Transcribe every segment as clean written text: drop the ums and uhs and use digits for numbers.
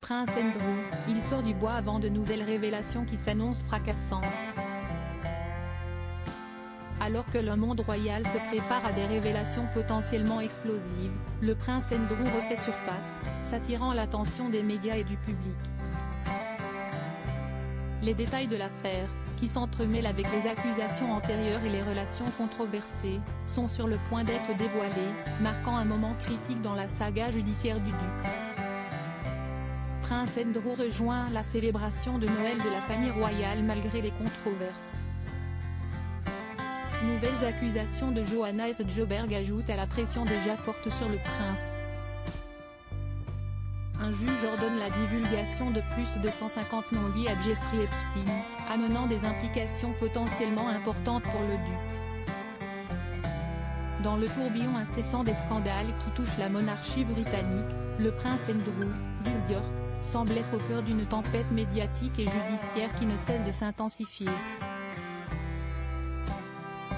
Prince Andrew, il sort du bois avant de nouvelles révélations qui s'annoncent fracassantes. Alors que le monde royal se prépare à des révélations potentiellement explosives, le prince Andrew refait surface, s'attirant l'attention des médias et du public. Les détails de l'affaire, qui s'entremêlent avec les accusations antérieures et les relations controversées, sont sur le point d'être dévoilés, marquant un moment critique dans la saga judiciaire du duc. Prince Andrew rejoint la célébration de Noël de la famille royale malgré les controverses. Nouvelles accusations de Joanna et Sjoberg ajoutent à la pression déjà forte sur le prince. Un juge ordonne la divulgation de plus de 150 noms liés à Jeffrey Epstein, amenant des implications potentiellement importantes pour le duc. Dans le tourbillon incessant des scandales qui touchent la monarchie britannique, le prince Andrew, duc d'York, semble être au cœur d'une tempête médiatique et judiciaire qui ne cesse de s'intensifier.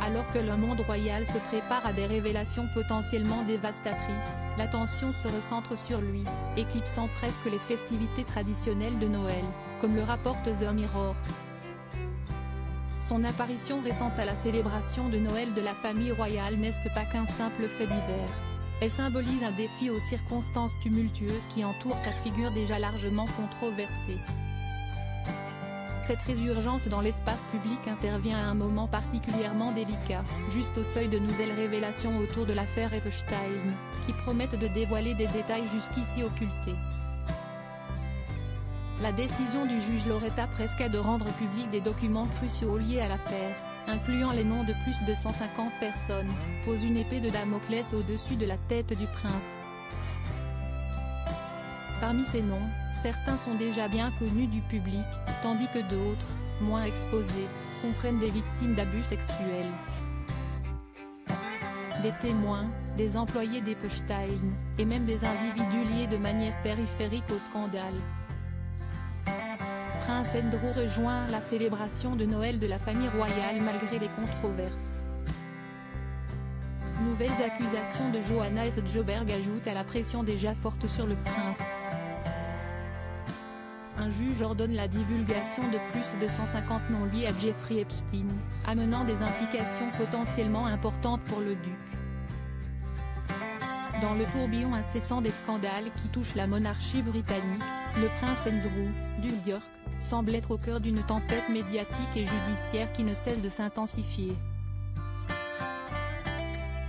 Alors que le monde royal se prépare à des révélations potentiellement dévastatrices, l'attention se recentre sur lui, éclipsant presque les festivités traditionnelles de Noël, comme le rapporte The Mirror. Son apparition récente à la célébration de Noël de la famille royale n'est pas qu'un simple fait divers. Elle symbolise un défi aux circonstances tumultueuses qui entourent sa figure déjà largement controversée. Cette résurgence dans l'espace public intervient à un moment particulièrement délicat, juste au seuil de nouvelles révélations autour de l'affaire Epstein, qui promettent de dévoiler des détails jusqu'ici occultés. La décision du juge Loretta Preska de rendre public des documents cruciaux liés à l'affaire, incluant les noms de plus de 150 personnes, pose une épée de Damoclès au-dessus de la tête du prince. Parmi ces noms, certains sont déjà bien connus du public, tandis que d'autres, moins exposés, comprennent des victimes d'abus sexuels. Des témoins, des employés d'Epstein, et même des individus liés de manière périphérique au scandale. Prince Andrew rejoint la célébration de Noël de la famille royale malgré les controverses. Nouvelles accusations de Joanna et Sjoberg ajoutent à la pression déjà forte sur le prince. Un juge ordonne la divulgation de plus de 150 noms liés à Jeffrey Epstein, amenant des implications potentiellement importantes pour le duc. Dans le tourbillon incessant des scandales qui touchent la monarchie britannique, le prince Andrew, duc d'York, semble être au cœur d'une tempête médiatique et judiciaire qui ne cesse de s'intensifier.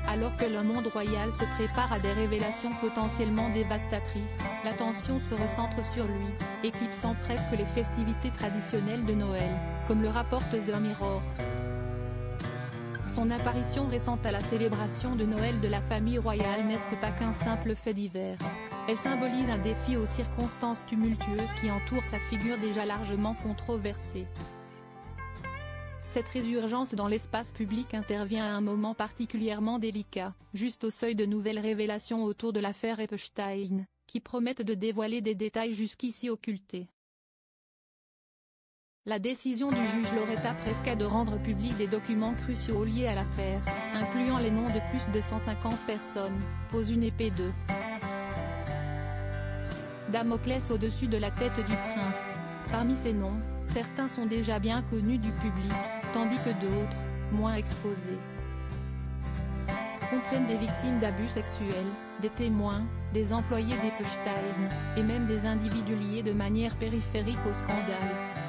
Alors que le monde royal se prépare à des révélations potentiellement dévastatrices, l'attention se recentre sur lui, éclipsant presque les festivités traditionnelles de Noël, comme le rapporte The Mirror. Son apparition récente à la célébration de Noël de la famille royale n'est pas qu'un simple fait divers. Elle symbolise un défi aux circonstances tumultueuses qui entourent sa figure déjà largement controversée. Cette résurgence dans l'espace public intervient à un moment particulièrement délicat, juste au seuil de nouvelles révélations autour de l'affaire Epstein, qui promettent de dévoiler des détails jusqu'ici occultés. La décision du juge Loretta Preska de rendre public des documents cruciaux liés à l'affaire, incluant les noms de plus de 150 personnes, pose une épée de Damoclès au-dessus de la tête du prince. Parmi ces noms, certains sont déjà bien connus du public, tandis que d'autres, moins exposés, comprennent des victimes d'abus sexuels, des témoins, des employés d'Epstein, et même des individus liés de manière périphérique au scandale.